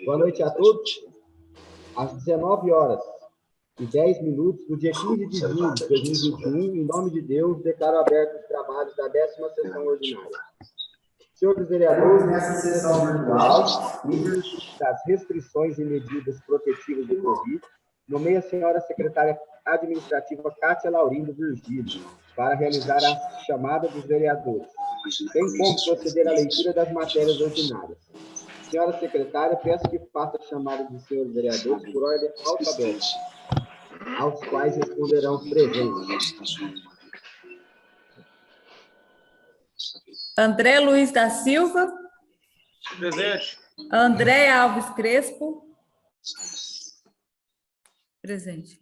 Boa noite a todos. Às 19h10 do dia 15 de julho de 2021, em nome de Deus, declaro abertos os trabalhos da 10ª sessão ordinária. Senhores vereadores, nessa sessão virtual, das restrições e medidas protetivas do Covid, nomeio a senhora secretária administrativa Cátia Laurindo Virgílio para realizar a chamada dos vereadores, bem como proceder à leitura das matérias ordinárias. Senhora secretária, peço que faça a chamada dos senhores vereadores por ordem alfabética, aos quais responderão os presentes. André Luiz da Silva. Presente. André Alves Crespo. Presente.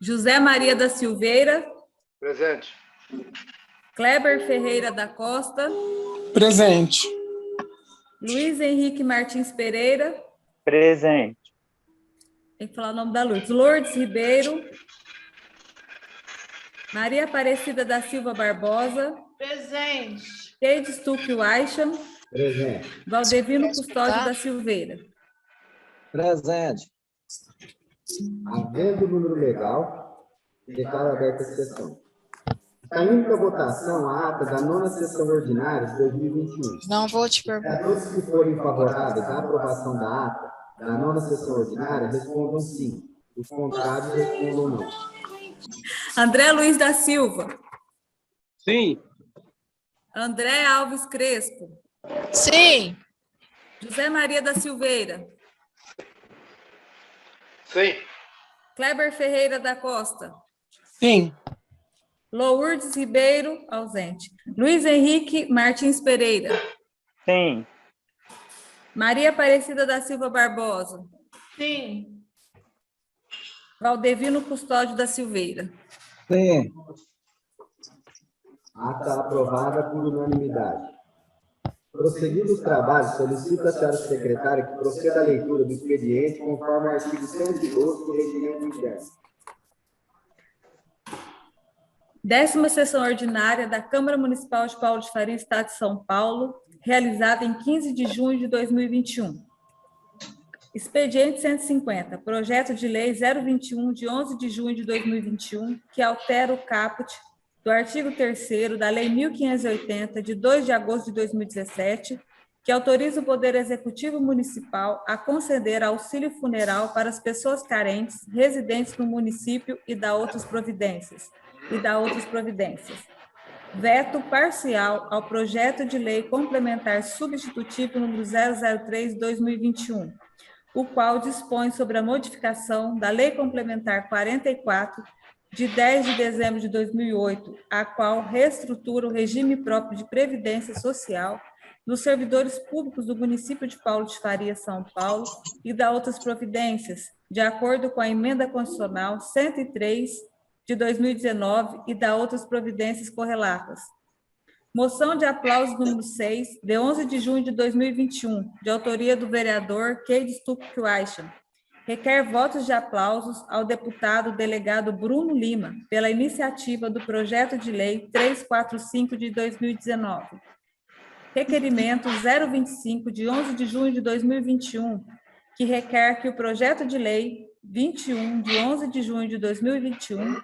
José Maria da Silveira. Presente. Kleber Ferreira da Costa. Presente. Luiz Henrique Martins Pereira. Presente. Tem que falar o nome da Lourdes. Lourdes Ribeiro. Maria Aparecida da Silva Barbosa. Presente. Keide Stuck Waichan. Presente. Valdevino Custódio da Silveira. Presente. Havendo o número legal, declaro aberta a sessão. Está indo para votação a ata da 9ª sessão ordinária de 2021. Não vou te perguntar. Todos que forem favoráveis à aprovação da ata da 9ª sessão ordinária respondam sim. Os contrários respondam não. André Luiz da Silva. Sim. André Alves Crespo. Sim. José Maria da Silveira. Sim. Kleber Ferreira da Costa. Sim. Lourdes Ribeiro, ausente. Luiz Henrique Martins Pereira. Sim. Maria Aparecida da Silva Barbosa. Sim. Valdevino Custódio da Silveira. Sim. Ata aprovada por unanimidade. Prosseguindo os trabalhos, solicito à senhora secretária que proceda à leitura do expediente conforme o artigo 112 do Regimento Interno. 10ª sessão ordinária da Câmara Municipal de Paulo de Faria, Estado de São Paulo, realizada em 15 de junho de 2021. Expediente 150, projeto de lei 021, de 11 de junho de 2021, que altera o caput do artigo 3º da Lei 1580, de 2 de agosto de 2017, que autoriza o Poder Executivo Municipal a conceder auxílio funeral para as pessoas carentes, residentes no município e dá outras providências. Veto parcial ao projeto de lei complementar substitutivo número 003/2021, o qual dispõe sobre a modificação da Lei Complementar 44, de 10 de dezembro de 2008, a qual reestrutura o regime próprio de previdência social dos servidores públicos do município de Paulo de Faria, São Paulo, e dá outras providências, de acordo com a Emenda Constitucional 103, de 2019, e dá outras providências correlatas. Moção de aplauso número 6, de 11 de junho de 2021, de autoria do vereador Keide Stuck Waichan. Requer votos de aplausos ao deputado delegado Bruno Lima, pela iniciativa do projeto de lei 345 de 2019. Requerimento 025, de 11 de junho de 2021, que requer que o projeto de lei 21, de 11 de junho de 2021,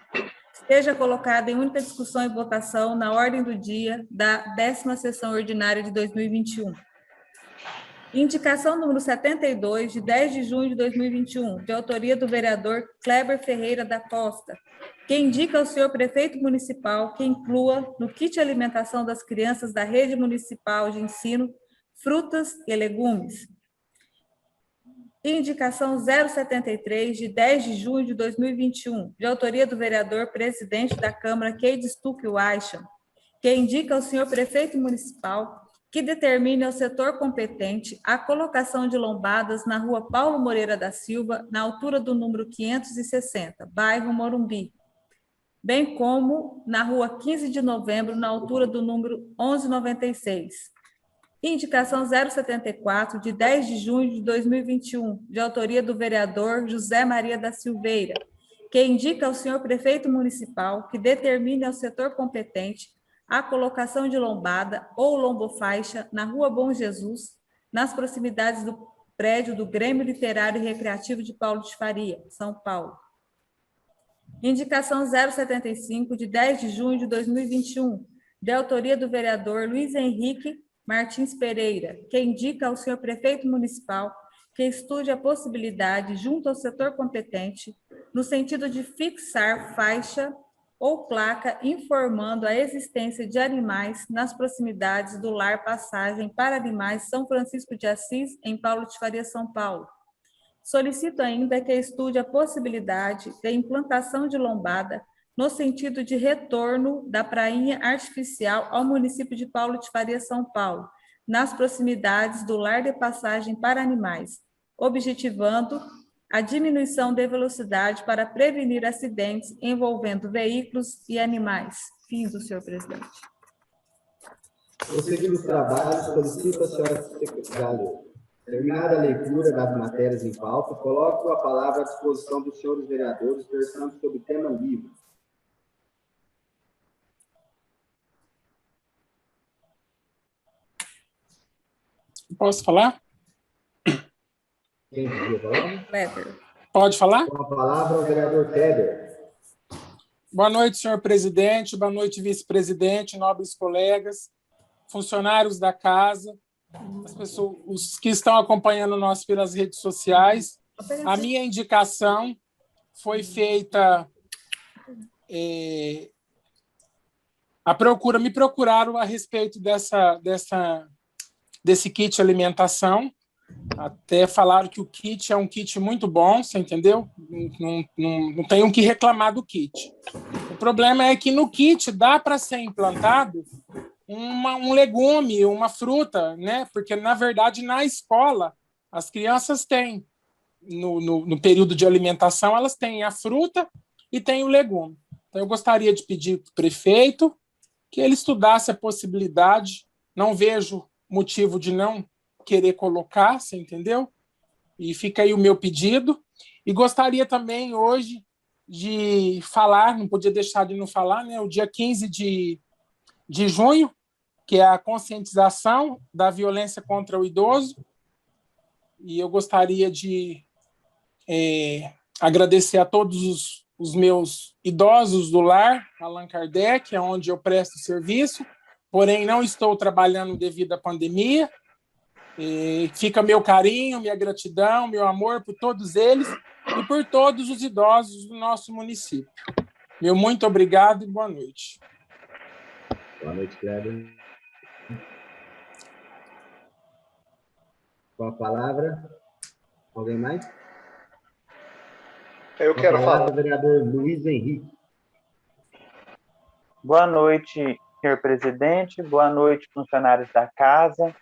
esteja colocado em única discussão e votação na ordem do dia da 10ª sessão ordinária de 2021. Indicação número 72, de 10 de junho de 2021, de autoria do vereador Kleber Ferreira da Costa, que indica ao senhor prefeito municipal que inclua no kit alimentação das crianças da rede municipal de ensino frutas e legumes. Indicação 073, de 10 de junho de 2021, de autoria do vereador presidente da Câmara, Keide Stuck Waichan, que indica ao senhor prefeito municipal que determine ao setor competente a colocação de lombadas na rua Paulo Moreira da Silva, na altura do número 560, bairro Morumbi, bem como na rua 15 de novembro, na altura do número 1196. Indicação 074, de 10 de junho de 2021, de autoria do vereador José Maria da Silveira, que indica ao senhor prefeito municipal que determine ao setor competente a colocação de lombada ou lombofaixa na Rua Bom Jesus, nas proximidades do prédio do Grêmio Literário e Recreativo de Paulo de Faria, São Paulo. Indicação 075, de 10 de junho de 2021, de autoria do vereador Luiz Henrique Martins Pereira, que indica ao senhor prefeito municipal que estude a possibilidade, junto ao setor competente, no sentido de fixar faixa ou placa informando a existência de animais nas proximidades do Lar Passagem para Animais São Francisco de Assis, em Paulo de Faria, São Paulo. Solicito ainda que estude a possibilidade da implantação de lombada no sentido de retorno da prainha artificial ao município de Paulo de Faria, São Paulo, nas proximidades do Lar de Passagem para Animais, objetivando a diminuição da velocidade para prevenir acidentes envolvendo veículos e animais. Fim do senhor presidente. Prosseguindo os trabalhos, solicito à senhora secretária, terminada a leitura das matérias em pauta, coloco a palavra à disposição dos senhores vereadores, versando sobre o tema livre. Posso falar? Quem pediu a palavra? Kleber. Pode falar? Com a palavra, o vereador Kleber. Boa noite, senhor presidente. Boa noite, vice-presidente, nobres colegas, funcionários da casa, as pessoas, os que estão acompanhando nós pelas redes sociais. A minha indicação foi feita... me procuraram a respeito desse kit alimentação. Até falaram que o kit é um kit muito bom, você entendeu? Não tem o que reclamar do kit. O problema é que no kit dá para ser implantado um legume, uma fruta, né? Porque, na verdade, na escola, as crianças têm, no período de alimentação, elas têm a fruta e têm o legume. Então, eu gostaria de pedir para o prefeito que ele estudasse a possibilidade. Não vejo motivo de não querer colocar, você entendeu? E fica aí o meu pedido. E gostaria também hoje de falar, não podia deixar de não falar, né? O dia 15 de junho, que é a conscientização da violência contra o idoso. E eu gostaria de agradecer a todos os meus idosos do lar, Allan Kardec, onde eu presto serviço, porém não estou trabalhando devido à pandemia. Fica meu carinho, minha gratidão, meu amor por todos eles e por todos os idosos do nosso município. Meu muito obrigado e boa noite. Boa noite, Kleber. Com a palavra, alguém mais? Eu quero falar. Vereador Luiz Henrique. Boa noite, senhor presidente. Boa noite, funcionários da casa,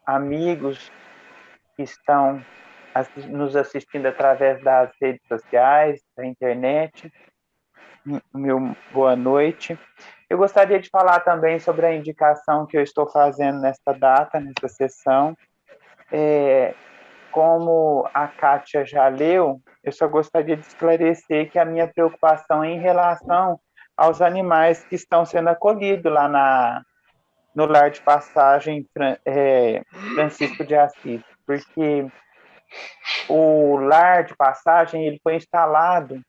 amigos que estão nos assistindo através das redes sociais, da internet. Meu boa noite. Eu gostaria de falar também sobre a indicação que eu estou fazendo nesta data, nessa sessão. Como a Kátia já leu, eu só gostaria de esclarecer que a minha preocupação é em relação aos animais que estão sendo acolhidos lá no Lar de Passagem Francisco de Assis, porque o Lar de Passagem ele foi instalado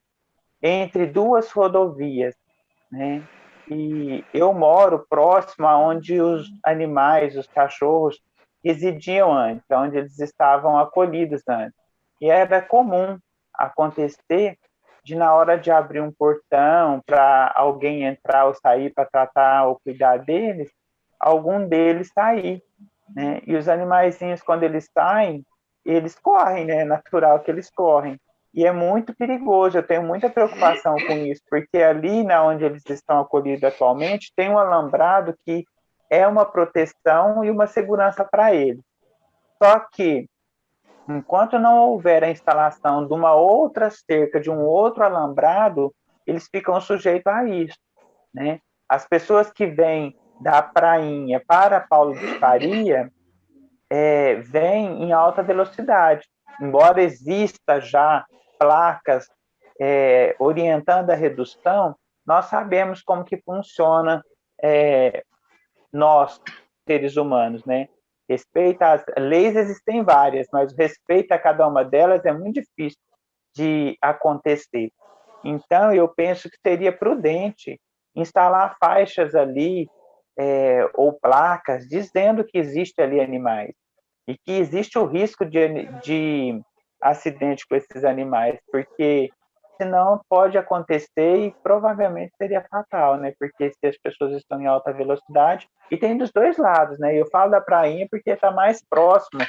entre duas rodovias, né? E eu moro próximo aonde os animais, os cachorros, residiam antes, onde eles estavam acolhidos antes. E era comum acontecer de, na hora de abrir um portão para alguém entrar ou sair para tratar ou cuidar deles, algum deles sair, né? E os animaizinhos, quando eles saem, eles correm, né? É natural que eles correm. E é muito perigoso, eu tenho muita preocupação com isso, porque ali, onde eles estão acolhidos atualmente, tem um alambrado que é uma proteção e uma segurança para eles. Só que, enquanto não houver a instalação de uma outra cerca, de um outro alambrado, eles ficam sujeitos a isso, né? As pessoas que vêm da prainha para Paulo de Faria vêm em alta velocidade. Embora exista já placas orientando a redução, nós sabemos como que funciona nós, seres humanos, né? Respeito às leis existem várias, mas o respeito a cada uma delas é muito difícil de acontecer. Então, eu penso que seria prudente instalar faixas ali, ou placas, dizendo que existe ali animais, e que existe o risco de acidente com esses animais, porque senão pode acontecer e provavelmente seria fatal, né? Porque se as pessoas estão em alta velocidade, e tem dos dois lados, né? Eu falo da prainha porque está mais próximo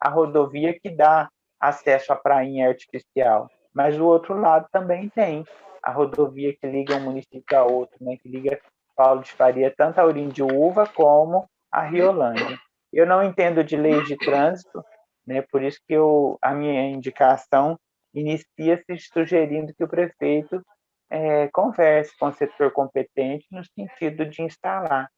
à rodovia que dá acesso à prainha artificial, mas o outro lado também tem a rodovia que liga um município a outro, né? Que liga Paulo de Faria tanto a Urindiúva como a Riolândia. Eu não entendo de leis de trânsito, né? Por isso que a minha indicação inicia-se sugerindo que o prefeito converse com o setor competente no sentido de instalar,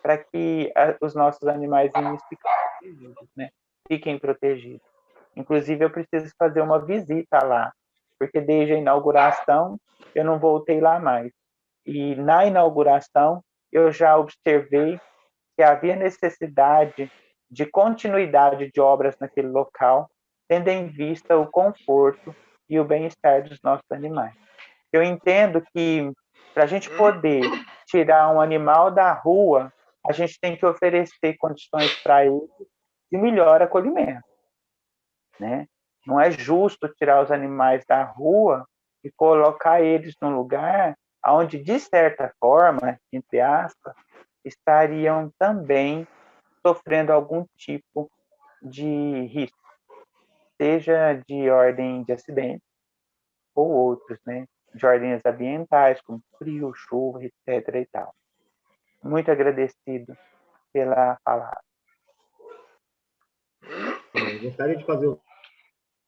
para que os nossos animais fiquem protegidos, né? Fiquem protegidos. Inclusive, eu preciso fazer uma visita lá, porque desde a inauguração eu não voltei lá mais. E na inauguração eu já observei que havia necessidade de continuidade de obras naquele local, tendo em vista o conforto e o bem-estar dos nossos animais. Eu entendo que para a gente poder tirar um animal da rua, a gente tem que oferecer condições para ele de melhor acolhimento, né? Não é justo tirar os animais da rua e colocar eles num lugar onde, de certa forma, entre aspas, estariam também sofrendo algum tipo de risco, seja de ordem de acidente ou outros, né? De ordens ambientais, como frio, chuva, etc. e tal. Muito agradecido pela palavra. Eu gostaria de fazer o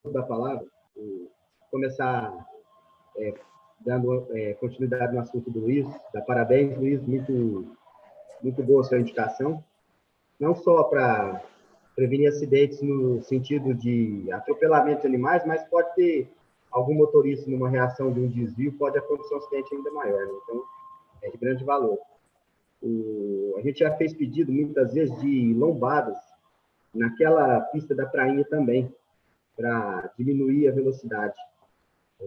uso da palavra, começar dando continuidade no assunto do Luiz. Parabéns, Luiz, muito boa a sua indicação. Não só para prevenir acidentes no sentido de atropelamento de animais, mas pode ter algum motorista numa reação de um desvio, pode acontecer um acidente ainda maior, né? Então, é de grande valor. A gente já fez pedido, muitas vezes, de lombadas naquela pista da prainha também, para diminuir a velocidade.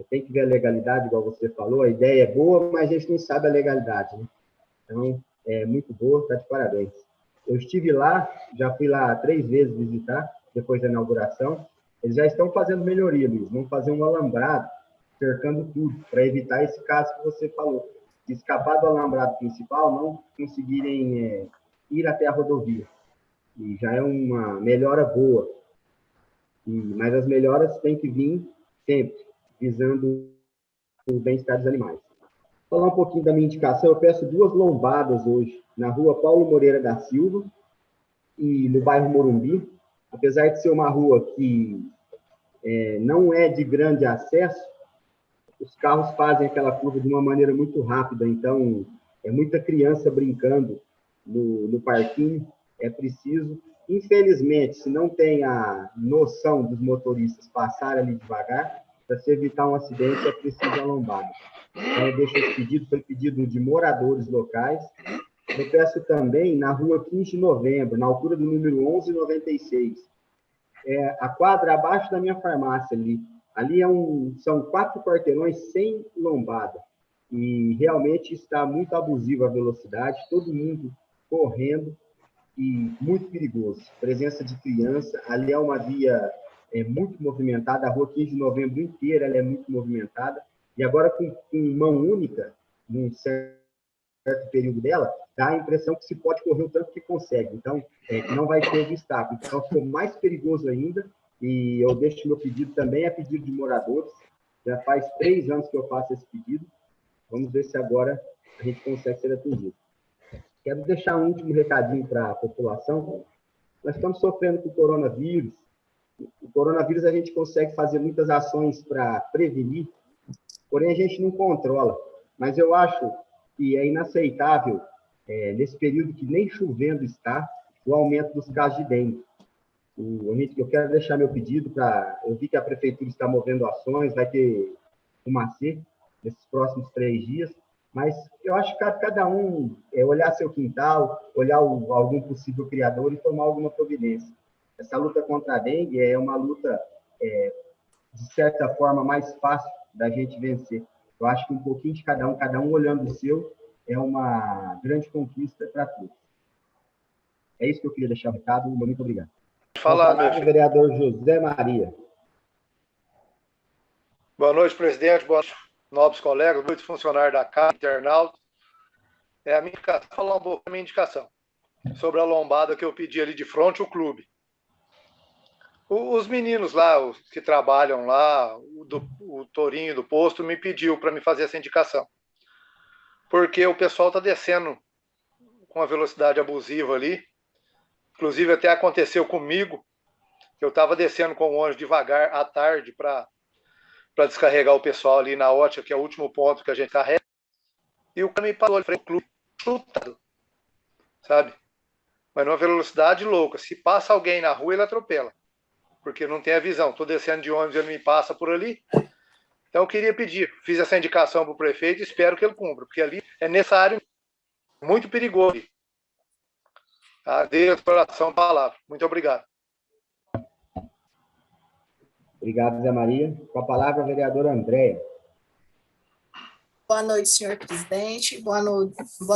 Tem que ver a legalidade, igual você falou, a ideia é boa, mas a gente não sabe a legalidade, né? Então, é muito boa, está de parabéns. Eu estive lá, já fui lá 3 vezes visitar, depois da inauguração. Eles já estão fazendo melhoria, Luiz. Vão fazer um alambrado, cercando tudo, para evitar esse caso que você falou. Se escapar do alambrado principal, não conseguirem ir até a rodovia. E já é uma melhora boa. Mas as melhoras têm que vir sempre, visando o bem-estar dos animais. Vou falar um pouquinho da minha indicação. Eu peço 2 lombadas hoje, na rua Paulo Moreira da Silva e no bairro Morumbi. Apesar de ser uma rua que não é de grande acesso, os carros fazem aquela curva de uma maneira muito rápida, então é muita criança brincando no parquinho, é preciso. Infelizmente, se não tem a noção dos motoristas passar ali devagar, para se evitar um acidente, é preciso a lombada. Então, eu deixo esse pedido, foi pedido de moradores locais. Eu peço também na rua 15 de novembro, na altura do número 1196, a quadra abaixo da minha farmácia ali. Ali são 4 quarteirões sem lombada. E realmente está muito abusiva a velocidade, todo mundo correndo e muito perigoso. Presença de criança, ali é uma via muito movimentada, a rua 15 de novembro inteira ela é muito movimentada. E agora com mão única, num certo período dela, dá a impressão que se pode correr o tanto que consegue. Então, não vai ter obstáculo. Então, ficou mais perigoso ainda. E eu deixo meu pedido também, a pedido de moradores. Já faz 3 anos que eu faço esse pedido. Vamos ver se agora a gente consegue ser atendido. Quero deixar um último recadinho para a população. Nós estamos sofrendo com o coronavírus. O coronavírus a gente consegue fazer muitas ações para prevenir, porém a gente não controla. Mas eu acho que é inaceitável, nesse período que nem chovendo está, o aumento dos casos de dengue. Eu quero deixar meu pedido para... Eu vi que a prefeitura está movendo ações, vai ter fumacê nesses próximos 3 dias. Mas eu acho que cada um olhar seu quintal, olhar algum possível criador e tomar alguma providência. Essa luta contra a dengue é uma luta, de certa forma, mais fácil da gente vencer. Eu acho que um pouquinho de cada um olhando o seu, é uma grande conquista para todos. É isso que eu queria deixar o recado. Muito obrigado. Falar, meu filho. Vereador José Maria. Boa noite, presidente. Boa noite, nobres colegas, muitos funcionários da Casa, internautas. A minha indicação, falar um pouco da minha indicação sobre a lombada que eu pedi ali de frente ao clube. Os meninos lá, os que trabalham lá, o Torinho do posto, me pediu para me fazer essa indicação. Porque o pessoal está descendo com uma velocidade abusiva ali. Inclusive, até aconteceu comigo, que eu estava descendo com o ônibus devagar à tarde para descarregar o pessoal ali na ótica, que é o último ponto que a gente carrega. E o cara me parou ali, falei, clube chutado, sabe? Mas numa velocidade louca. Se passa alguém na rua, ele atropela. Porque não tem a visão. Estou descendo de ônibus e ele me passa por ali. Então eu queria pedir, fiz essa indicação para o prefeito e espero que ele cumpra, porque ali é nessa área muito perigoso. Tá? Dei a exploração da palavra. Muito obrigado. Obrigado, Zé Maria. Com a palavra, a vereadora Andréia. Boa noite, senhor presidente. Boa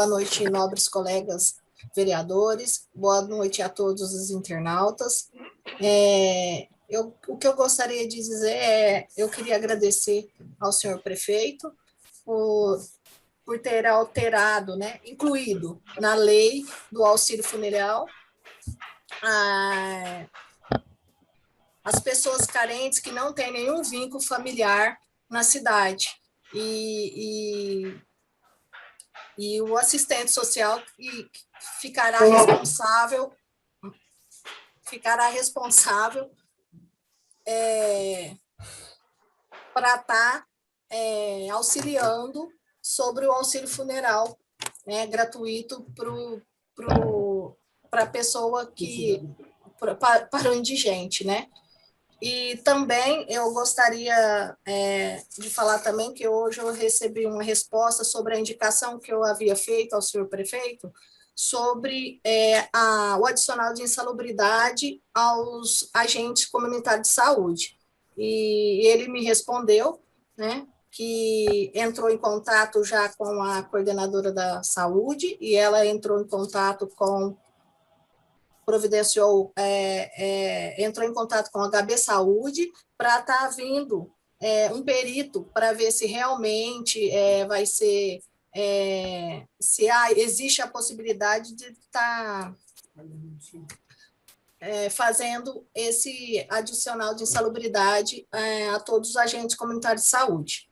noite, nobres colegas vereadores. Boa noite a todos os internautas. O que eu gostaria de dizer eu queria agradecer ao senhor prefeito por ter alterado, né, incluído na lei do auxílio funeral as pessoas carentes que não têm nenhum vínculo familiar na cidade. E o assistente social ficará responsável para estar auxiliando sobre o auxílio funeral, né, gratuito para a pessoa para o indigente, né? E também eu gostaria de falar também que hoje eu recebi uma resposta sobre a indicação que eu havia feito ao senhor prefeito sobre o adicional de insalubridade aos agentes comunitários de saúde. E ele me respondeu, né, que entrou em contato já com a coordenadora da saúde e ela entrou em contato entrou em contato com a HB Saúde para estar vindo um perito para ver se realmente vai ser, se existe a possibilidade de estar fazendo esse adicional de insalubridade a todos os agentes comunitários de saúde.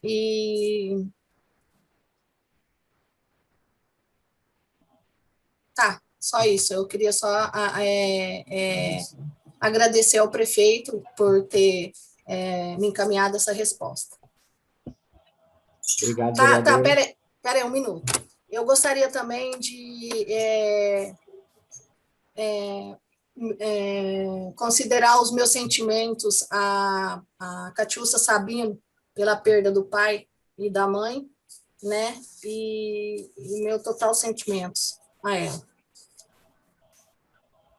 E tá. Só isso, eu queria só agradecer ao prefeito por ter me encaminhado essa resposta. Obrigado, vereador. Peraí, um minuto. Eu gostaria também de considerar os meus sentimentos a Catiúcia Sabino pela perda do pai e da mãe, né? E meu total sentimentos a ela.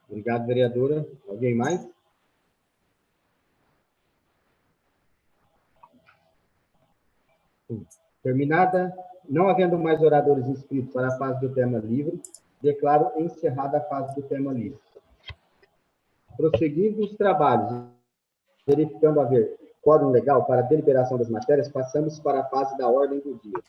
Obrigado, vereadora. Alguém mais? Terminada, não havendo mais oradores inscritos para a fase do tema livre, declaro encerrada a fase do tema livre. Prosseguindo os trabalhos, verificando haver quórum legal para a deliberação das matérias, passamos para a fase da ordem do dia.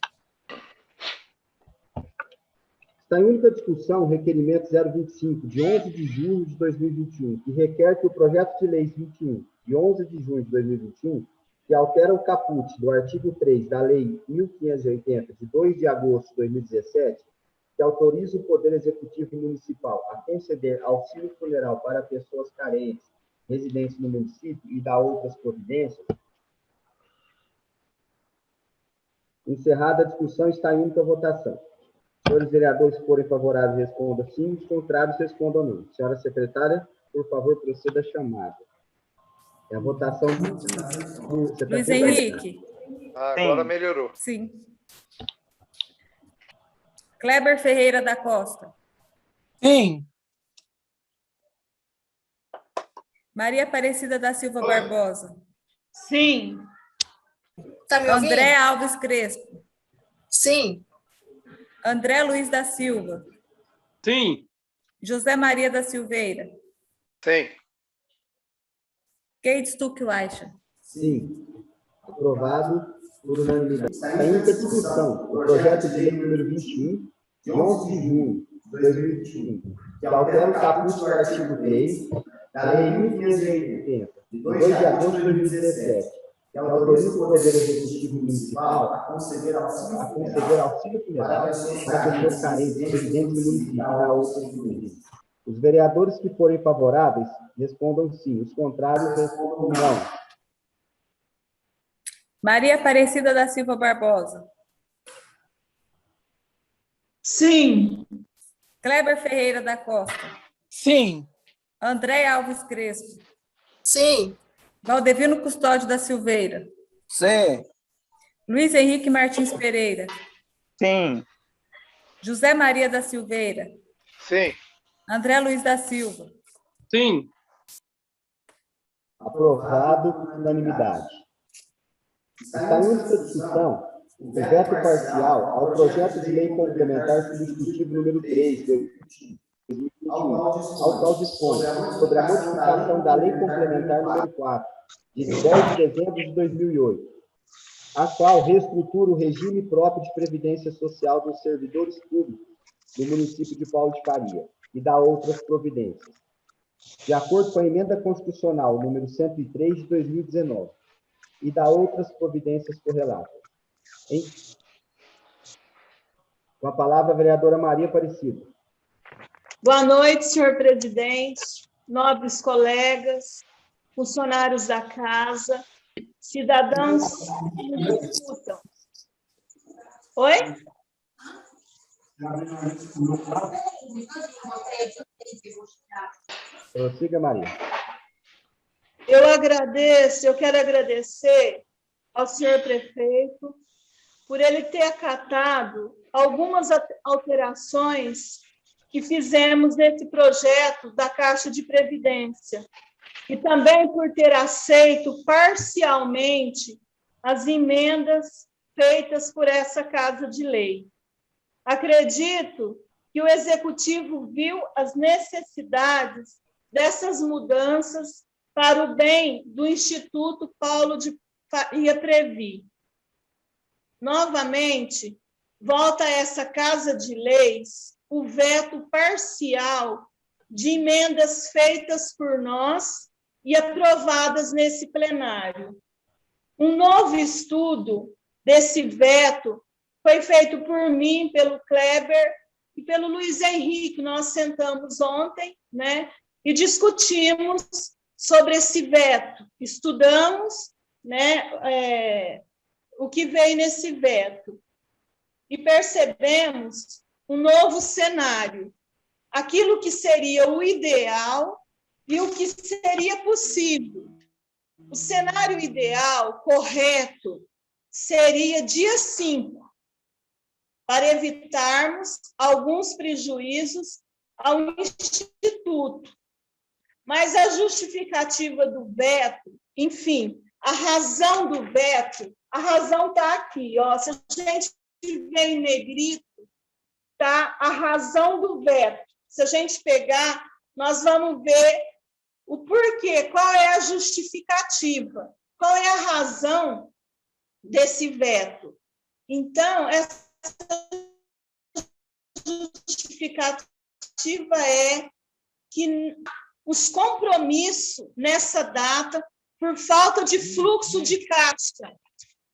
Está em única discussão o requerimento 025, de 11 de junho de 2021, que requer que o projeto de lei 21, de 11 de junho de 2021, que altera o caput do artigo 3 da Lei 1580, de 2 de agosto de 2017, que autoriza o Poder Executivo Municipal a conceder auxílio funeral para pessoas carentes, residentes no município, e dar outras providências. Encerrada a discussão, está em única votação. Senhores vereadores, se forem favoráveis, respondam sim. Os contrários, respondam não. Senhora secretária, por favor, proceda a chamada. É a votação do... Luiz Henrique. Agora melhorou. Sim. Kleber Ferreira da Costa. Sim. Maria Aparecida da Silva Barbosa. Sim. Tá me ouvindo? André Alves Crespo. Sim. André Luiz da Silva. Sim. José Maria da Silveira. Sim. Kate Stuckweicher. Sim. Aprovado por unanimidade. Está em execução o projeto de lei número 21, de 11 de junho de 2021, que altera o caput do artigo 3 da Lei 1580, de 2 de agosto de 2017, que autoriza o Poder Executivo Municipal a conceder auxílio funerário para pessoas carentes residentes no município e a outras províncias. Os vereadores que forem favoráveis, respondam sim. Os contrários, respondam não. Maria Aparecida da Silva Barbosa. Sim. Kleber Ferreira da Costa. Sim. André Alves Crespo. Sim. Valdevino Custódio da Silveira. Sim. Luiz Henrique Martins Pereira. Sim. José Maria da Silveira. Sim. André Luiz da Silva. Sim. Aprovado por unanimidade. Está em discussão o veto parcial ao projeto de lei complementar substitutivo número 3, de 2021, ao qual dispõe sobre a modificação da lei complementar número 4, de 10 de dezembro de 2008, a qual reestrutura o regime próprio de previdência social dos servidores públicos do município de Paulo de Faria e dá outras providências, de acordo com a emenda constitucional número 103 de 2019, e dá outras providências correlatas. Com a palavra, a vereadora Maria Aparecida. Boa noite, senhor presidente, nobres colegas, funcionários da casa, cidadãos que nos escutam. Oi? Prossiga, Maria. Eu quero agradecer ao senhor prefeito por ele ter acatado algumas alterações que fizemos nesse projeto da Caixa de Previdência e também por ter aceito parcialmente as emendas feitas por essa Casa de Lei. Acredito que o Executivo viu as necessidades dessas mudanças para o bem do Instituto Paulo de Faria Previ. Novamente, volta a essa Casa de Leis o veto parcial de emendas feitas por nós e aprovadas nesse plenário. Um novo estudo desse veto foi feito por mim, pelo Kleber e pelo Luiz Henrique. Nós sentamos ontem, né, e discutimos sobre esse veto. Estudamos, né, o que veio nesse veto e percebemos um novo cenário, aquilo que seria o ideal e o que seria possível. O cenário ideal, correto, seria dia 5, para evitarmos alguns prejuízos ao Instituto. Mas a justificativa do veto, enfim, a razão do veto, a razão está aqui, ó. Se a gente ver em negrito, tá a razão do veto. Se a gente pegar, nós vamos ver o porquê, qual é a justificativa, qual é a razão desse veto. Então, essa justificativa é que os compromissos nessa data, por falta de fluxo de caixa,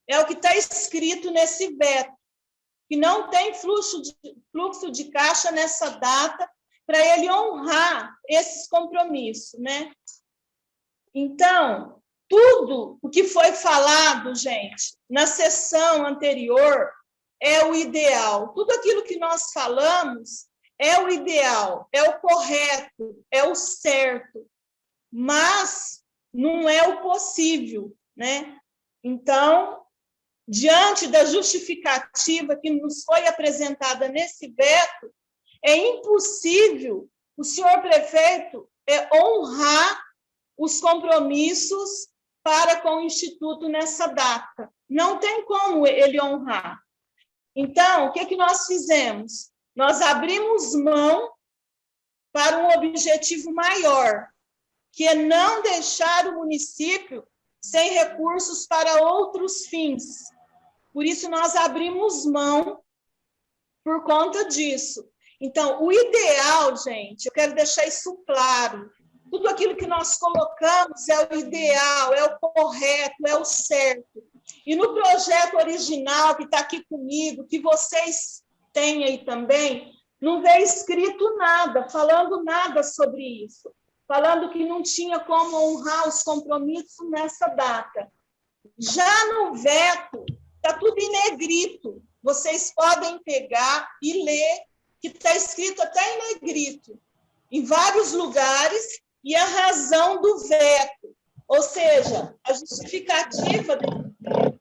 é o que está escrito nesse veto, que não tem fluxo de caixa nessa data para ele honrar esses compromissos, né? Então, tudo o que foi falado, gente, na sessão anterior é o ideal. Tudo aquilo que nós falamos é o ideal, é o correto, é o certo, mas não é o possível, né? Então, diante da justificativa que nos foi apresentada nesse veto, é impossível o senhor prefeito honrar os compromissos para com o Instituto nessa data. Não tem como ele honrar. Então, o que nós fizemos? Nós abrimos mão para um objetivo maior, que é não deixar o município sem recursos para outros fins. Por isso, nós abrimos mão por conta disso. Então, o ideal, gente, eu quero deixar isso claro, tudo aquilo que nós colocamos é o ideal, é o correto, é o certo. E no projeto original, que está aqui comigo, que vocês têm aí também, não veio escrito nada, falando nada sobre isso, falando que não tinha como honrar os compromissos nessa data. Já no veto, está tudo em negrito. Vocês podem pegar e ler, que está escrito até em negrito, em vários lugares, e a razão do veto, ou seja, a justificativa do veto.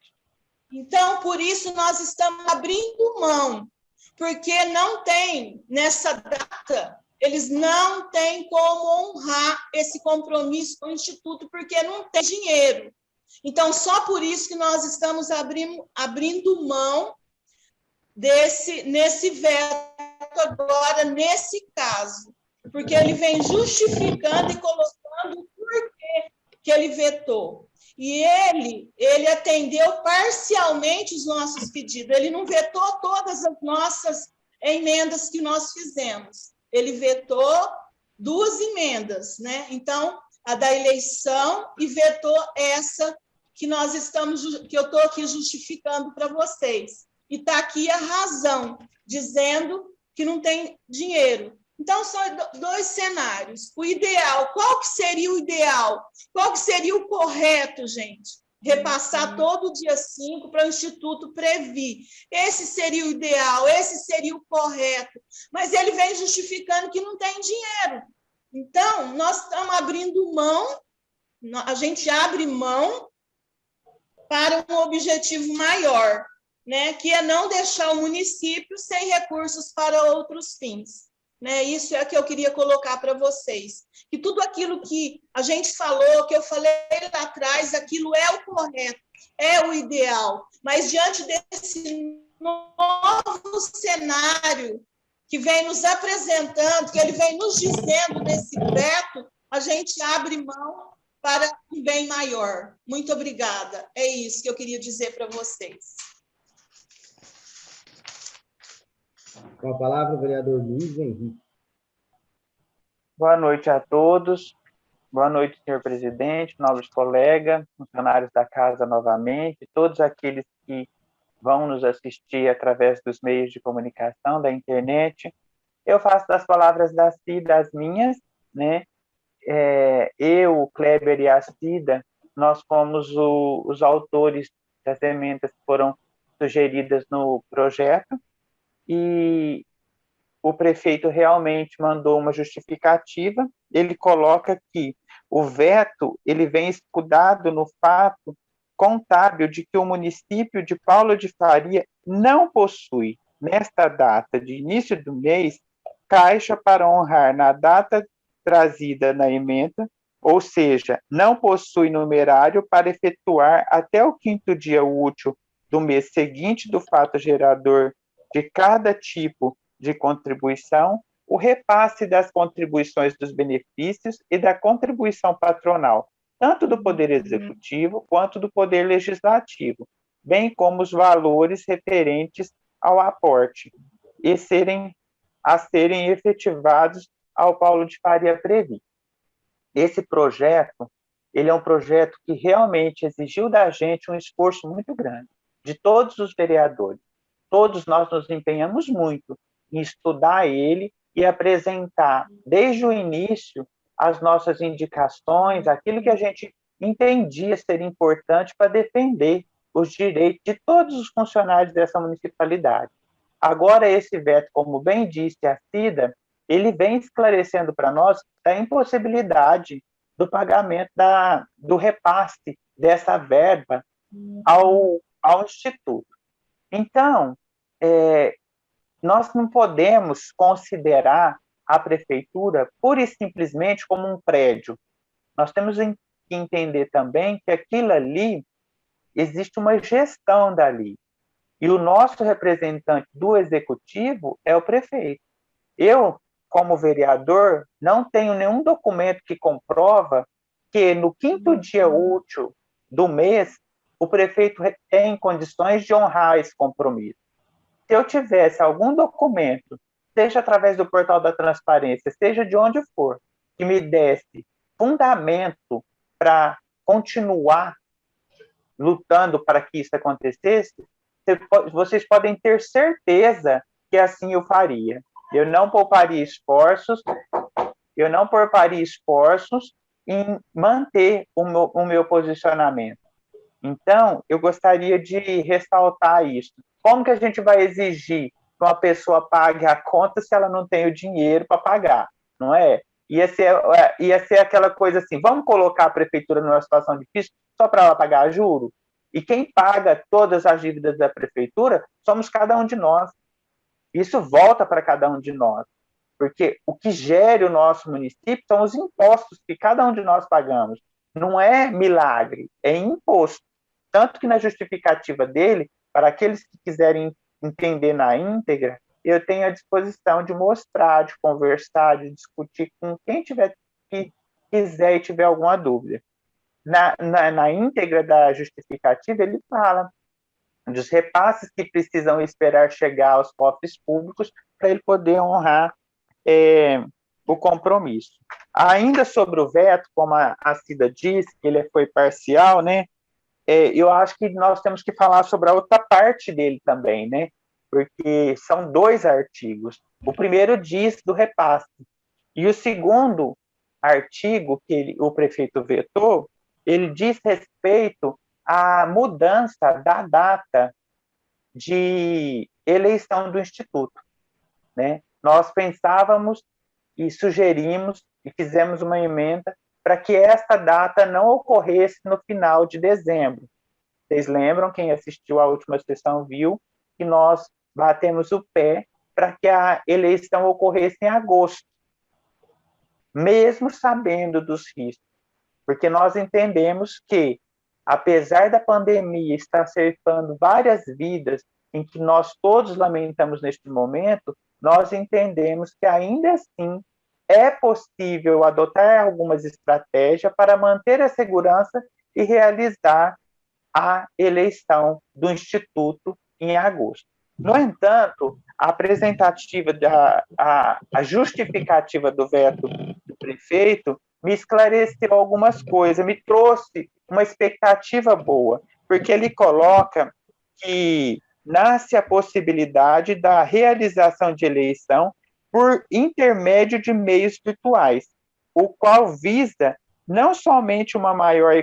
Então, por isso, nós estamos abrindo mão, porque não tem, nessa data, eles não têm como honrar esse compromisso com o Instituto, porque não tem dinheiro. Então, só por isso que nós estamos abrindo mão nesse veto agora, nesse caso, porque ele vem justificando e colocando o porquê que ele vetou. E ele atendeu parcialmente os nossos pedidos, ele não vetou todas as nossas emendas que nós fizemos, ele vetou 2 emendas, né? Então, a da eleição, e vetou essa que eu estou aqui justificando para vocês. E está aqui a razão, dizendo que não tem dinheiro. Então, são 2 cenários. O ideal, qual que seria o ideal? Qual que seria o correto, gente? Repassar todo dia 5 para o Instituto Previ. Esse seria o ideal, esse seria o correto. Mas ele vem justificando que não tem dinheiro. Então, nós estamos abrindo mão, a gente abre mão para um objetivo maior, né? Que é não deixar o município sem recursos para outros fins. Né? Isso é o que eu queria colocar para vocês. Que tudo aquilo que a gente falou, que eu falei lá atrás, aquilo é o correto, é o ideal. Mas diante desse novo cenário que vem nos apresentando, que ele vem nos dizendo nesse veto, a gente abre mão para um bem maior. Muito obrigada. É isso que eu queria dizer para vocês. Com a palavra, o vereador Luiz Henrique. Boa noite a todos. Boa noite, senhor presidente, nobres colegas, funcionários da casa novamente, todos aqueles que vão nos assistir através dos meios de comunicação, da internet. Eu faço das palavras da Cida as minhas, né? Eu, o Kleber e a Cida, nós fomos os autores das emendas que foram sugeridas no projeto, e o prefeito realmente mandou uma justificativa. Ele coloca que o veto ele vem escudado no fato contábil de que o município de Paulo de Faria não possui, nesta data de início do mês, caixa para honrar na data trazida na emenda, ou seja, não possui numerário para efetuar até o 5º dia útil do mês seguinte do fato gerador de cada tipo de contribuição, o repasse das contribuições dos benefícios e da contribuição patronal, tanto do Poder Executivo quanto do Poder Legislativo, bem como os valores referentes ao aporte, a serem efetivados ao Paulo de Faria Previ. Esse projeto, ele é um projeto que realmente exigiu da gente um esforço muito grande, de todos os vereadores. Todos nós nos empenhamos muito em estudar ele e apresentar, desde o início, as nossas indicações, aquilo que a gente entendia ser importante para defender os direitos de todos os funcionários dessa municipalidade. Agora, esse veto, como bem disse a Cida, ele vem esclarecendo para nós a impossibilidade do pagamento do repasse dessa verba ao Instituto. Então, nós não podemos considerar a prefeitura pura e simplesmente como um prédio. Nós temos que entender também que aquilo ali, existe uma gestão dali. E o nosso representante do executivo é o prefeito. Eu, como vereador, não tenho nenhum documento que comprova que no 5º dia útil do mês, o prefeito tem condições de honrar esse compromisso. Se eu tivesse algum documento, seja através do portal da transparência, seja de onde for, que me desse fundamento para continuar lutando para que isso acontecesse, vocês podem ter certeza que assim eu faria. Eu não pouparia esforços em manter o meu posicionamento. Então, eu gostaria de ressaltar isso. Como que a gente vai exigir que uma pessoa pague a conta se ela não tem o dinheiro para pagar? Não é? Ia ser aquela coisa assim, vamos colocar a prefeitura numa situação difícil só para ela pagar juro? E quem paga todas as dívidas da prefeitura somos cada um de nós. Isso volta para cada um de nós, porque o que gere o nosso município são os impostos que cada um de nós pagamos. Não é milagre, é imposto. Tanto que na justificativa dele, para aqueles que quiserem entender na íntegra, eu tenho à disposição de mostrar, de conversar, de discutir com quem quiser e tiver alguma dúvida. Na íntegra da justificativa, ele fala dos repasses que precisam esperar chegar aos cofres públicos para ele poder honrar o compromisso. Ainda sobre o veto, como a Cida disse, que ele foi parcial, né? Eu acho que nós temos que falar sobre a outra parte dele também, né? Porque são 2 artigos. O primeiro diz do repasse, e o segundo artigo que o prefeito vetou, ele diz respeito à mudança da data de eleição do Instituto, né? Nós pensávamos e sugerimos e fizemos uma emenda para que esta data não ocorresse no final de dezembro. Vocês lembram, quem assistiu à última sessão viu que nós batemos o pé para que a eleição ocorresse em agosto, mesmo sabendo dos riscos, porque nós entendemos que, apesar da pandemia estar ceifando várias vidas, em que nós todos lamentamos neste momento, nós entendemos que ainda assim é possível adotar algumas estratégias para manter a segurança e realizar a eleição do Instituto em agosto. No entanto, a apresentativa a justificativa do veto do prefeito me esclareceu algumas coisas, me trouxe uma expectativa boa, porque ele coloca que nasce a possibilidade da realização de eleição por intermédio de meios virtuais, o qual visa não somente uma maior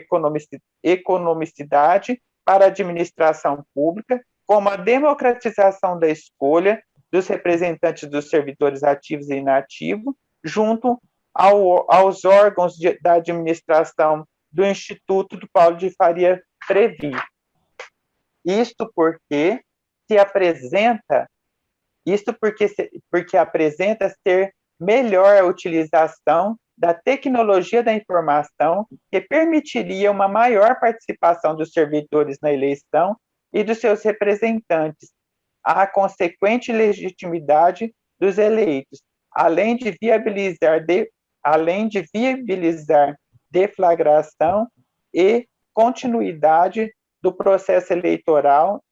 economicidade para a administração pública, como a democratização da escolha dos representantes dos servidores ativos e inativos, junto aos órgãos da administração do Instituto do Paulo de Faria Previ. Isto porque apresenta ser melhor a utilização da tecnologia da informação, que permitiria uma maior participação dos servidores na eleição e dos seus representantes, a consequente legitimidade dos eleitos, além de viabilizar deflagração e continuidade do processo eleitoral,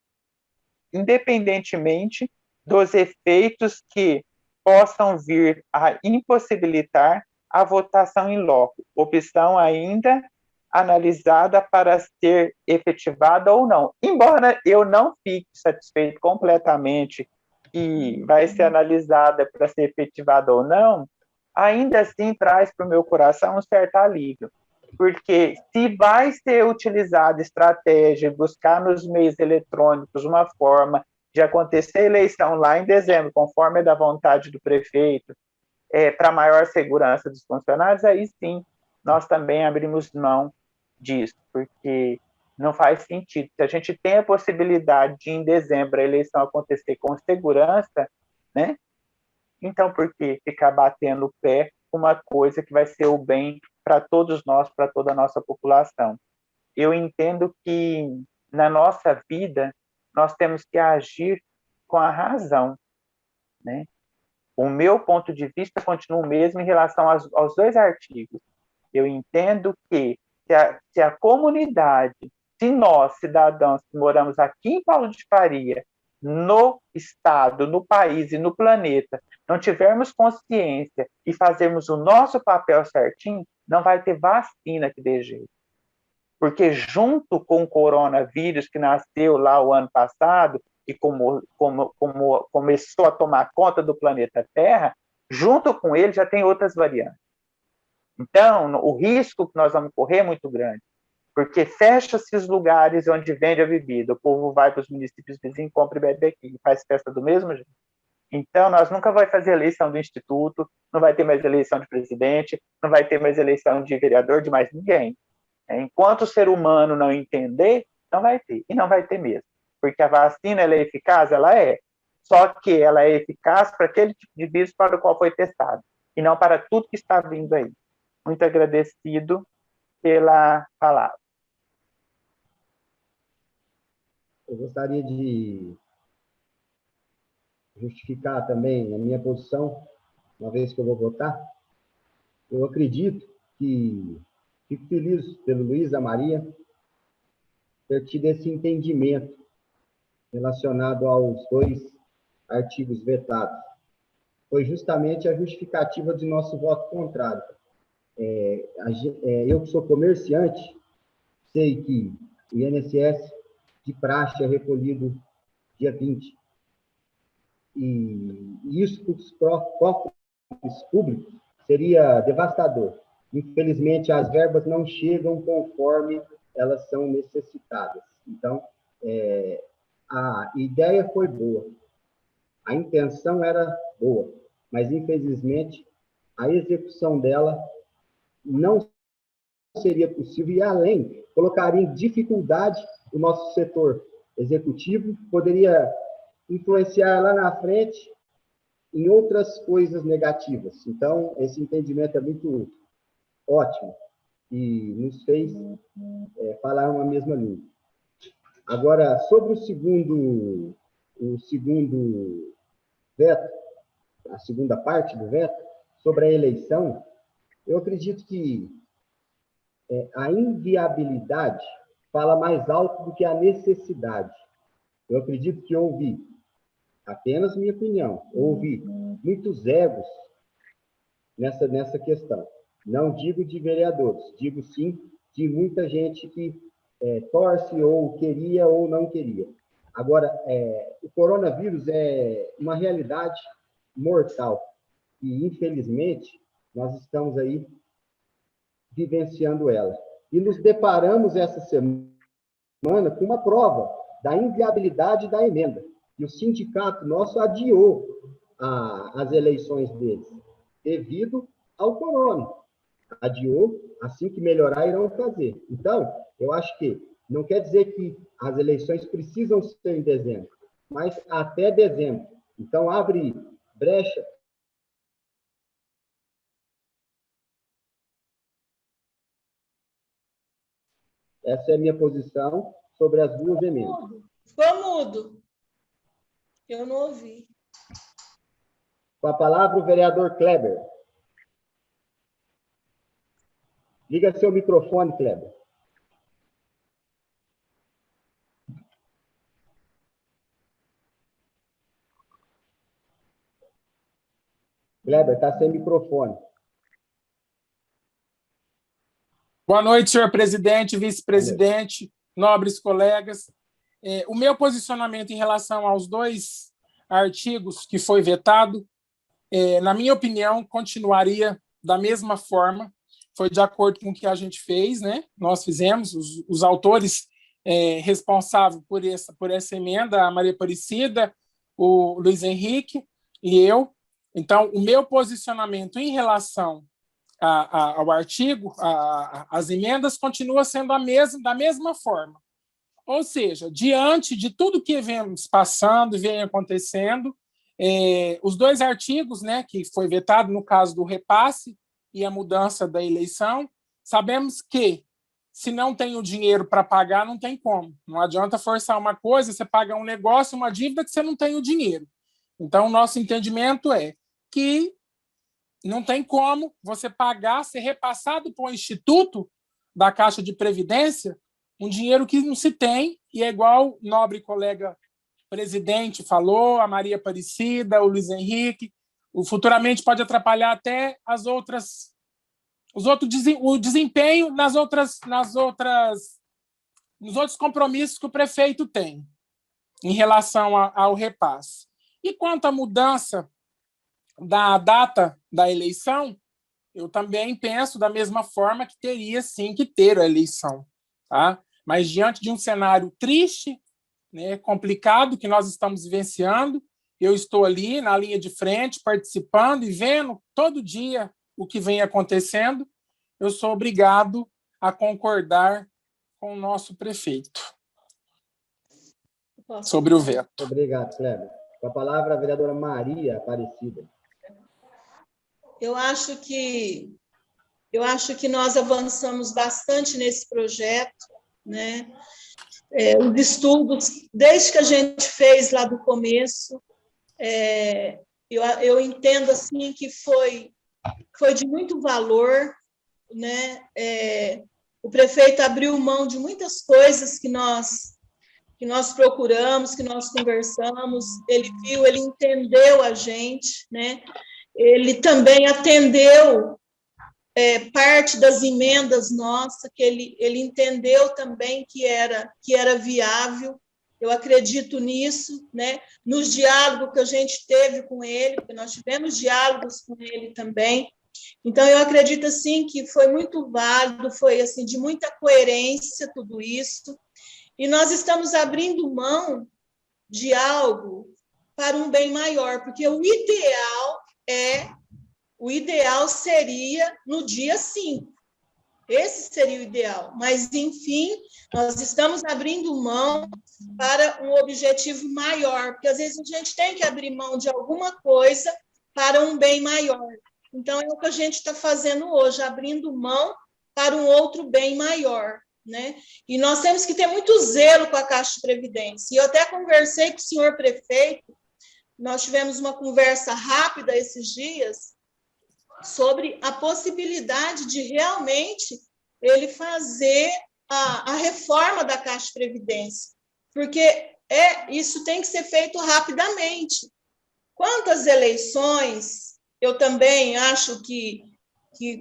independentemente dos efeitos que possam vir a impossibilitar a votação em loco, opção ainda analisada para ser efetivada ou não. Embora eu não fique satisfeito completamente que vai ser analisada para ser efetivada ou não, ainda assim traz para o meu coração um certo alívio, porque se vai ser utilizada estratégia, buscar nos meios eletrônicos uma forma de acontecer a eleição lá em dezembro, conforme é da vontade do prefeito, para maior segurança dos funcionários, aí sim, nós também abrimos mão disso, porque Não faz sentido. Se a gente tem a possibilidade de, em dezembro, a eleição acontecer com segurança, né? Então, por que ficar batendo o pé com uma coisa que vai ser o bem para todos nós, para toda a nossa população? Eu entendo que, na nossa vida, nós temos que agir com a razão, né? O meu ponto de vista continua o mesmo em relação aos dois artigos. Eu entendo que se a comunidade, se nós, cidadãos que moramos aqui em Paulo de Faria, no Estado, no país e no planeta, não tivermos consciência e fazermos o nosso papel certinho, não vai ter vacina que dê jeito. Porque junto com o coronavírus que nasceu lá o ano passado e como começou a tomar conta do planeta Terra, junto com ele já tem outras variantes. Então, o risco que nós vamos correr é muito grande, porque fecha-se os lugares onde vende a bebida, o povo vai para os municípios vizinhos, compra e bebe aqui, faz festa do mesmo jeito. Então, nós nunca vamos fazer eleição do Instituto, não vai ter mais eleição de presidente, não vai ter mais eleição de vereador, de mais ninguém. Enquanto o ser humano não entender, não vai ter, e não vai ter mesmo. Porque a vacina, ela é eficaz? Ela é. Só que ela é eficaz para aquele tipo de vírus para o qual foi testado, e não para tudo que está vindo aí. Muito agradecido pela palavra. Eu gostaria de justificar também a minha posição, uma vez que eu vou votar. Eu acredito que fico feliz pelo Luiz e a Maria ter tido esse entendimento relacionado aos dois artigos vetados. Foi justamente a justificativa de nosso voto contrário. Eu que sou comerciante, sei que o INSS de praxe é recolhido dia 20. E isso para os cofres públicos seria devastador. Infelizmente, as verbas não chegam conforme elas são necessitadas. Então, a ideia foi boa, a intenção era boa, mas, infelizmente, a execução dela não seria possível e, além, colocaria em dificuldade o nosso setor executivo, poderia influenciar lá na frente em outras coisas negativas. Então, esse entendimento é muito ótimo e nos fez falar uma mesma língua. Agora, sobre o segundo veto, a segunda parte do veto, sobre a eleição, eu acredito que a inviabilidade fala mais alto do que a necessidade. Eu acredito que houve, apenas minha opinião, houve muitos egos nessa questão. Não digo de vereadores, digo sim de muita gente que torce ou queria ou não queria. Agora, o coronavírus é uma realidade mortal e, infelizmente, nós estamos aí vivenciando ela. E nos deparamos essa semana com uma prova da inviabilidade da emenda. E o sindicato nosso adiou as eleições deles, devido ao corona. Adiou, assim que melhorar, irão fazer. Então, eu acho que não quer dizer que as eleições precisam ser em dezembro, mas até dezembro. Então, abre brecha. Essa é a minha posição sobre as duas emendas. Ficou mudo. Eu não ouvi. Com a palavra, o vereador Kleber. Liga seu microfone, Kleber. Kleber, está sem microfone. Boa noite, senhor presidente, vice-presidente, nobres colegas. O meu posicionamento em relação aos dois artigos que foi vetado, na minha opinião, continuaria da mesma forma. Foi de acordo com o que a gente fez, né? Nós fizemos, os autores responsáveis por essa emenda, a Maria Aparecida, o Luiz Henrique e eu. Então, o meu posicionamento em relação ao artigo, as emendas continuam sendo da mesma forma. Ou seja, diante de tudo que vem passando e vem acontecendo, os 2 artigos, né, que foi vetado no caso do repasse e a mudança da eleição, sabemos que, se não tem o dinheiro para pagar, não tem como. Não adianta forçar uma coisa, você paga um negócio, uma dívida que você não tem o dinheiro. Então, o nosso entendimento é que não tem como você pagar, ser repassado para o Instituto da Caixa de Previdência um dinheiro que não se tem, e é igual o nobre colega presidente falou, a Maria Aparecida, o Luiz Henrique, futuramente pode atrapalhar até o desempenho nos outros compromissos que o prefeito tem em relação ao repasse. E quanto à mudança da data da eleição, eu também penso da mesma forma que teria, sim, que ter a eleição. Tá? Mas, diante de um cenário triste, né, complicado, que nós estamos vivenciando, eu estou ali na linha de frente, participando e vendo todo dia o que vem acontecendo, eu sou obrigado a concordar com o nosso prefeito sobre o veto. Obrigado, Kleber. Com a palavra, a vereadora Maria Aparecida. Eu acho que nós avançamos bastante nesse projeto, né? Os estudos, desde que a gente fez lá do começo, eu entendo assim que foi de muito valor, né? O prefeito abriu mão de muitas coisas que nós procuramos, que nós conversamos, ele viu, ele entendeu a gente, né? Ele também atendeu parte das emendas nossas, que ele entendeu também que era viável. Eu acredito nisso, né? Nos diálogos que a gente teve com ele, porque nós tivemos diálogos com ele também. Então, eu acredito assim que foi muito válido, foi assim de muita coerência tudo isso. E nós estamos abrindo mão de algo para um bem maior, porque o ideal seria no dia 5. Esse seria o ideal. Mas, enfim, nós estamos abrindo mão para um objetivo maior, porque às vezes a gente tem que abrir mão de alguma coisa para um bem maior. Então, é o que a gente está fazendo hoje, abrindo mão para um outro bem maior, né? E nós temos que ter muito zelo com a Caixa de Previdência. E eu até conversei com o senhor prefeito, nós tivemos uma conversa rápida esses dias sobre a possibilidade de realmente ele fazer a reforma da Caixa de Previdência, porque isso tem que ser feito rapidamente. Quantas eleições, eu também acho que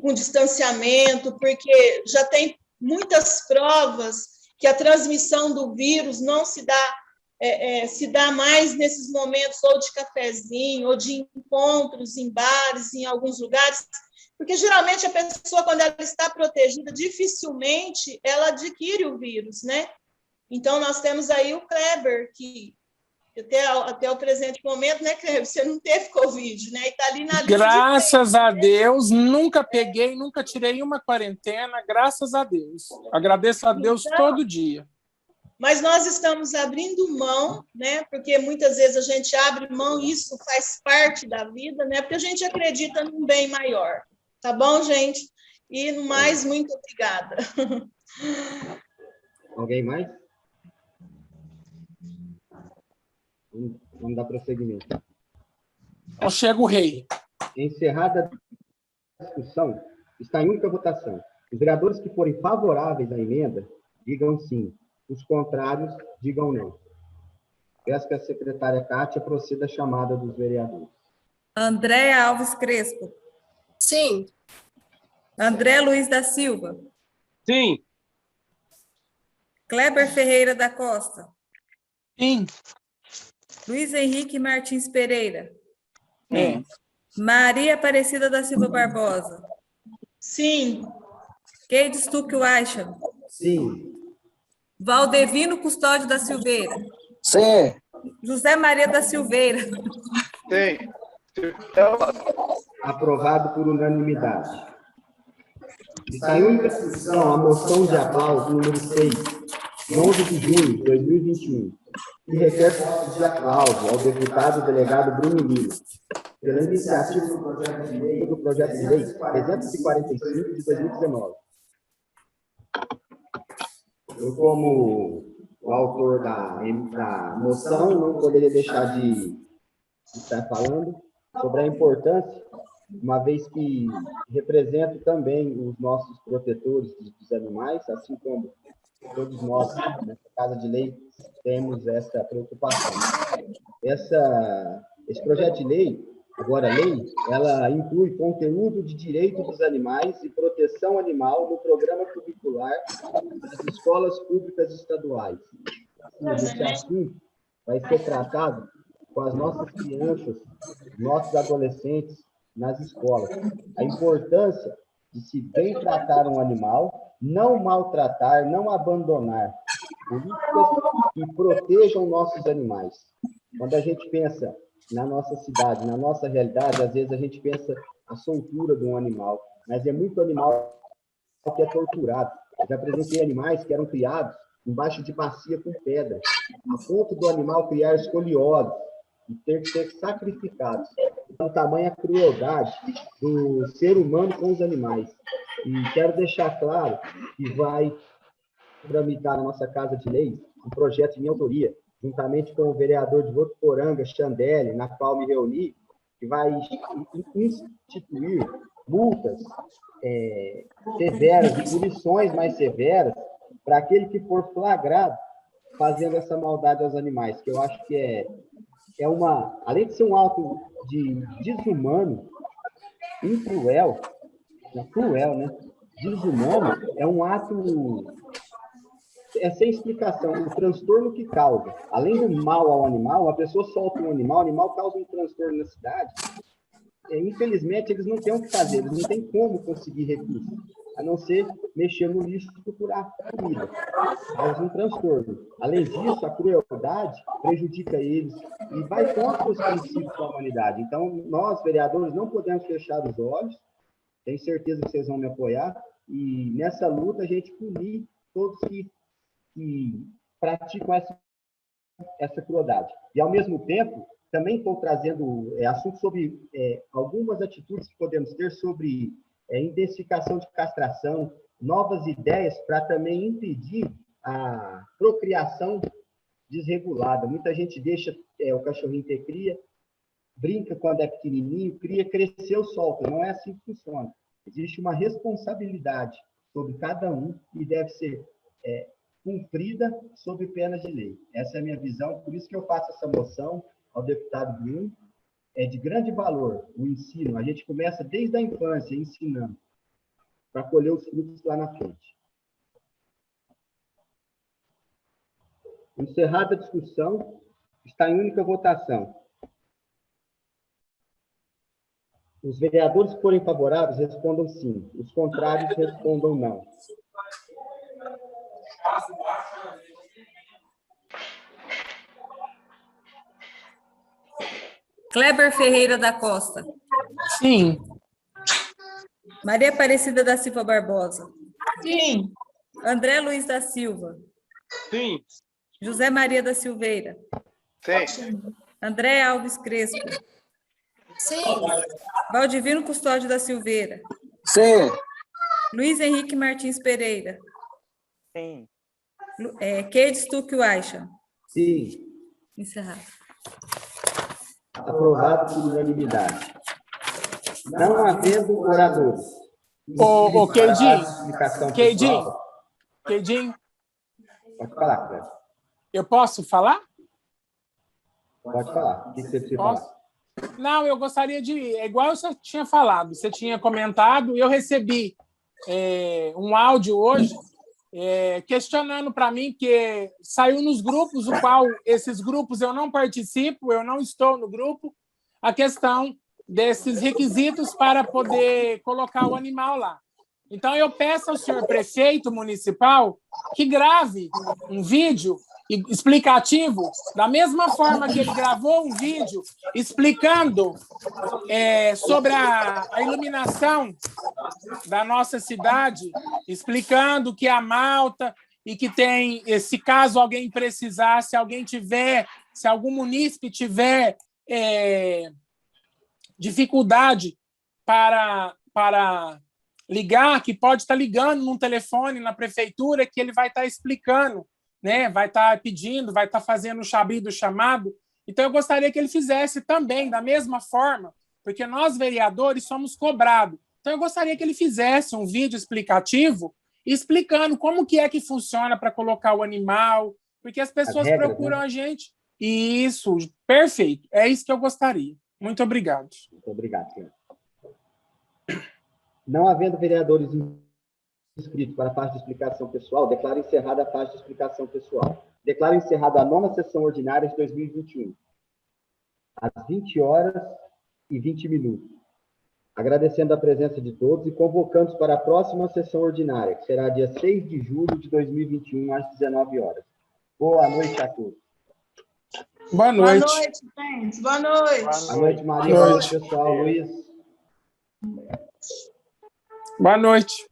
com distanciamento, porque já tem muitas provas que a transmissão do vírus não se dá mais nesses momentos ou de cafezinho, ou de encontros em bares, em alguns lugares, porque geralmente a pessoa, quando ela está protegida, dificilmente ela adquire o vírus, né? Então, nós temos aí o Kleber, que até o presente momento, né, Kleber, você não teve Covid, né? E está ali na lista. Graças a Deus, nunca peguei, nunca tirei uma quarentena, graças a Deus. Agradeço a Deus todo dia. Mas nós estamos abrindo mão, né? Porque muitas vezes a gente abre mão, e isso faz parte da vida, né? Porque a gente acredita num bem maior. Tá bom, gente? E, no mais, muito obrigada. Alguém mais? Vamos dar prosseguimento. Então, chega o rei. Encerrada a discussão, está em única votação. Os vereadores que forem favoráveis à emenda, digam sim. Os contrários, digam não. Peço que a secretária Kátia proceda a chamada dos vereadores. Andréa Alves Crespo. Sim. André Luiz da Silva. Sim. Kleber Ferreira da Costa. Sim. Luiz Henrique Martins Pereira. Sim. Maria Aparecida da Silva Barbosa. Sim. Keide Stuck Weichel. Sim. Valdevino Custódio da Silveira. Sim. José Maria da Silveira. Sim. Aprovado por unanimidade. Está em única discussão a moção de aval número 6, 11 de junho de 2021, que requer voto de aplauso ao deputado delegado Bruno Lima, pela iniciativa do projeto de lei 345 de 2019. Eu, como o autor da moção, não poderia deixar de estar falando sobre a importância, uma vez que represento também os nossos protetores dos animais, assim como todos nós, nessa Casa de Lei, temos essa preocupação. Esse projeto de lei, agora lei, ela inclui conteúdo de direito dos animais e proteção animal no programa curricular das escolas públicas estaduais. Esse assunto vai ser tratado com as nossas crianças, nossos adolescentes nas escolas. A importância de se bem tratar um animal, não maltratar, não abandonar. Políticas que protejam nossos animais. Quando a gente pensa na nossa cidade, na nossa realidade, às vezes a gente pensa a soltura de um animal, mas é muito animal que é torturado. Eu já presenciei animais que eram criados embaixo de bacia com pedra, a ponto do animal criar escoliose e ter que ser sacrificado. Então, tamanha crueldade do ser humano com os animais. E quero deixar claro que vai tramitar na nossa Casa de Leis um projeto de minha autoria, juntamente com o vereador de Votuporanga, Chandelle, na qual me reuni, que vai instituir multas severas e punições mais severas para aquele que for flagrado fazendo essa maldade aos animais, que eu acho que é uma, além de ser um ato de desumano, cruel, né? Desumano, é um ato sem explicação, o transtorno que causa. Além do mal ao animal, a pessoa solta um animal, o animal causa um transtorno na cidade. Infelizmente, eles não têm o que fazer, eles não têm como conseguir recursos, a não ser mexer no lixo e procurar comida. Causa um transtorno. Além disso, a crueldade prejudica eles e vai contra os princípios da humanidade. Então, nós, vereadores, não podemos fechar os olhos, tenho certeza que vocês vão me apoiar, e nessa luta a gente punir todos que praticam essa crueldade. E, ao mesmo tempo, também estou trazendo assuntos sobre algumas atitudes que podemos ter sobre intensificação de castração, novas ideias para também impedir a procriação desregulada. Muita gente deixa o cachorrinho ter cria, brinca quando é pequenininho, cria, cresceu, solta. Não é assim que funciona. Existe uma responsabilidade sobre cada um e deve ser cumprida sob pena de lei. Essa é a minha visão, por isso que eu faço essa moção ao deputado Bruno. É de grande valor o ensino. A gente começa desde a infância ensinando para colher os frutos lá na frente. Encerrada a discussão, está em única votação. Os vereadores que forem favoráveis respondam sim. Os contrários respondam não. Kleber Ferreira da Costa. Sim. Maria Aparecida da Silva Barbosa. Sim. André Luiz da Silva. Sim. José Maria da Silveira. Sim. André Alves Crespo. Sim. Valdivino Custódio da Silveira. Sim. Luiz Henrique Martins Pereira. Sim. Keide Stuck Aisha. Sim. Encerrado. Aprovado por unanimidade. Não havendo oradores. Ô, Keidinho. Keidinho, Pode falar, Cléber. eu posso falar? Pode falar. O que você precisa Posso? falar? Não, eu gostaria de... É igual você tinha falado, você tinha comentado, eu recebi um áudio hoje questionando para mim, que saiu nos grupos, o qual esses grupos eu não participo, eu não estou no grupo, a questão desses requisitos para poder colocar o animal lá. Então, eu peço ao senhor prefeito municipal que grave um vídeo explicativo, da mesma forma que ele gravou um vídeo explicando sobre a iluminação da nossa cidade, explicando que a Malta e que tem, se caso alguém precisar, se alguém tiver, se algum munícipe tiver dificuldade para ligar, que pode estar ligando num telefone na prefeitura, que ele vai estar explicando, né? Vai estar pedindo, vai estar fazendo o chabrido chamado. Então, eu gostaria que ele fizesse também, da mesma forma, porque nós, vereadores, somos cobrados. Então, eu gostaria que ele fizesse um vídeo explicativo, explicando como que é que funciona para colocar o animal, porque as pessoas procuram, né, a gente. Isso, perfeito. É isso que eu gostaria. Muito obrigado. Muito obrigado, senhor. Não havendo vereadores inscritos para a fase de explicação pessoal, declaro encerrada a fase de explicação pessoal. Declaro encerrada a 9ª sessão ordinária de 2021, às 20h20. Agradecendo a presença de todos e convocando para a próxima sessão ordinária, que será dia 6 de julho de 2021, às 19h. Boa noite a todos. Boa noite. Boa noite, gente. Boa noite. Boa noite, Maria. Boa noite, pessoal. Luiz. Boa noite.